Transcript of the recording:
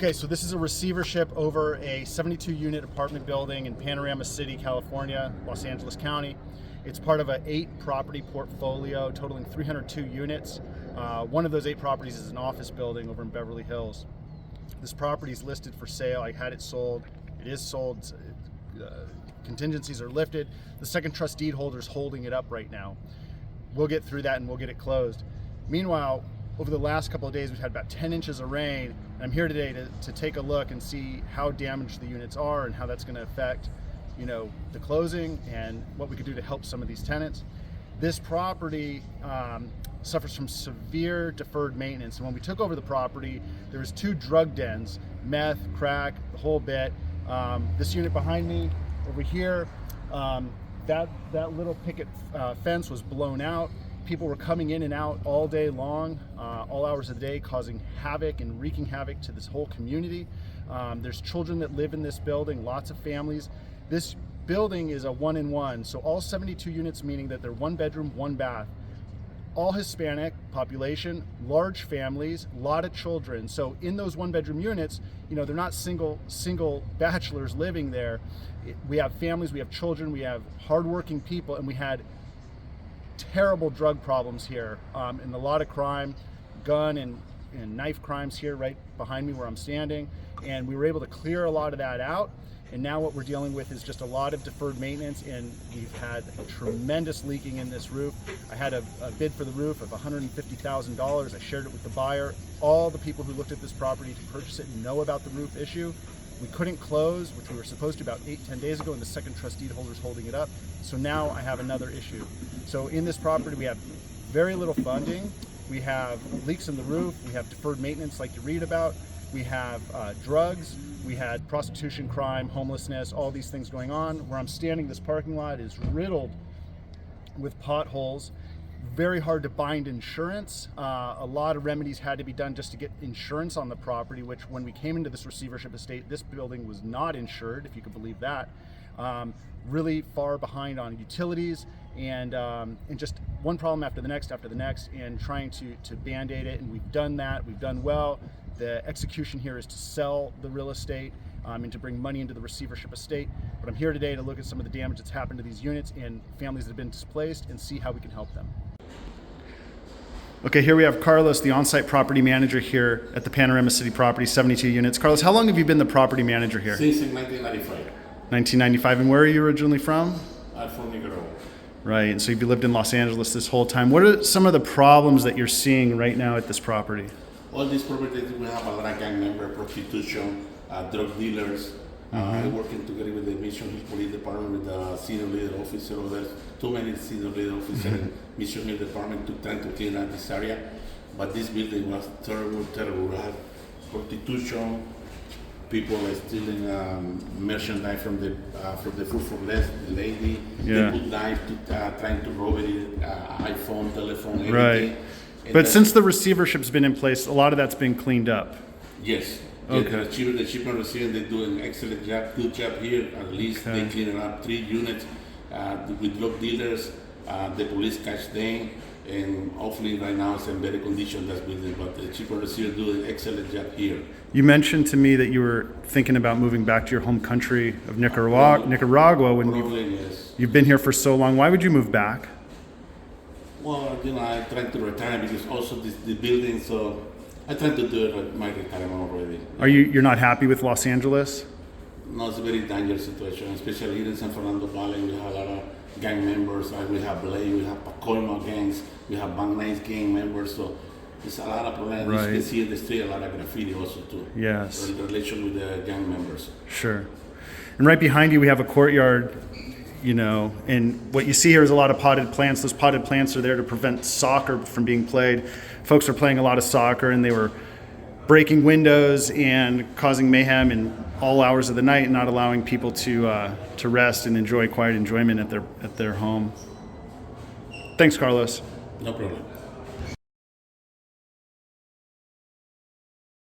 Okay, so this is a receivership over a 72-unit apartment building in Panorama City, California, Los Angeles County. It's part of an 8-property portfolio totaling 302 units. One of those 8 properties is an office building over in Beverly Hills. This property is listed for sale. I had it sold. It is sold. Contingencies are lifted. The second trust deed holder is holding it up right now. We'll get through that and we'll get it closed. Meanwhile, over the last couple of days, we've had about 10 inches of rain. And I'm here today to take a look and see how damaged the units are and how that's going to affect, the closing and what we could do to help some of these tenants. This property suffers from severe deferred maintenance. And when we took over the property, there was 2 drug dens, meth, crack, the whole bit. This unit behind me over here, that little picket fence was blown out. People were coming in and out all day long, all hours of the day, causing havoc and wreaking havoc to this whole community. There's children that live in this building, lots of families. This building is a 1-in-1, so all 72 units, meaning that they're 1 bedroom, 1 bath. All Hispanic population, large families, a lot of children. So in those 1-bedroom units, they're not single bachelors living there. We have families, we have children, we have hardworking people, and we had terrible drug problems here, and a lot of crime, gun and knife crimes here right behind me where I'm standing. And we were able to clear a lot of that out. And now what we're dealing with is just a lot of deferred maintenance, and we've had tremendous leaking in this roof. I had a bid for the roof of $150,000. I shared it with the buyer. All the people who looked at this property to purchase it know about the roof issue. We couldn't close, which we were supposed to about 8-10 days ago, and the second trust deed holder is holding it up. So now I have another issue. So in this property, we have very little funding. We have leaks in the roof. We have deferred maintenance like you read about. We have drugs. We had prostitution, crime, homelessness, all these things going on. Where I'm standing, this parking lot is riddled with potholes. Very hard to bind insurance. A lot of remedies had to be done just to get insurance on the property, which when we came into this receivership estate, this building was not insured, if you could believe that. Really far behind on utilities, and just one problem after the next, and trying to band-aid it, and we've done that. We've done well. The execution here is to sell the real estate and to bring money into the receivership estate. But I'm here today to look at some of the damage that's happened to these units and families that have been displaced and see how we can help them. Okay, here we have Carlos, the on-site property manager here at the Panorama City property, 72 units. Carlos, how long have you been the property manager here? Since 1995. 1995, and where are you originally from? I'm from Nicaragua. Right, and so you've lived in Los Angeles this whole time. What are some of the problems that you're seeing right now at this property? All these properties, we have a lot of gang member, prostitution, drug dealers. I'm working together with the Mission Hill Police Department, with the senior leader officer over there. Too many senior leader officers in Mission Hill Department took time to clean up this area. But this building was terrible. We had prostitution, people stealing merchandise from the food for less, the lady. Yeah. They put knife to trying to rob it, iPhone, telephone, everything. Right. But since the receivership's been in place, a lot of that's been cleaned up. Yes. Okay. The shipment receiver, they do an excellent job, good job here. At least they clean up 3 units with drug dealers. The police catch them, and hopefully right now it's in better condition, that's building. But the shipment receiver do an excellent job here. You mentioned to me that you were thinking about moving back to your home country of Nicaragua when you've been here for so long. Why would you move back? Well, I'm trying to retire because also the building, so I try to do it at my retirement already. You're not happy with Los Angeles? No, it's a very dangerous situation, especially here in San Fernando Valley. We have a lot of gang members. We have Blade, we have Pacoima gangs, we have Bang Nice gang members. So there's a lot of problems. Right. You can see in the street a lot of graffiti also too. Yes. In relation with the gang members. Sure. And right behind you we have a courtyard, and what you see here is a lot of potted plants. Those potted plants are there to prevent soccer from being played. Folks are playing a lot of soccer, and they were breaking windows and causing mayhem in all hours of the night, and not allowing people to rest and enjoy quiet enjoyment at their home. Thanks, Carlos. No problem.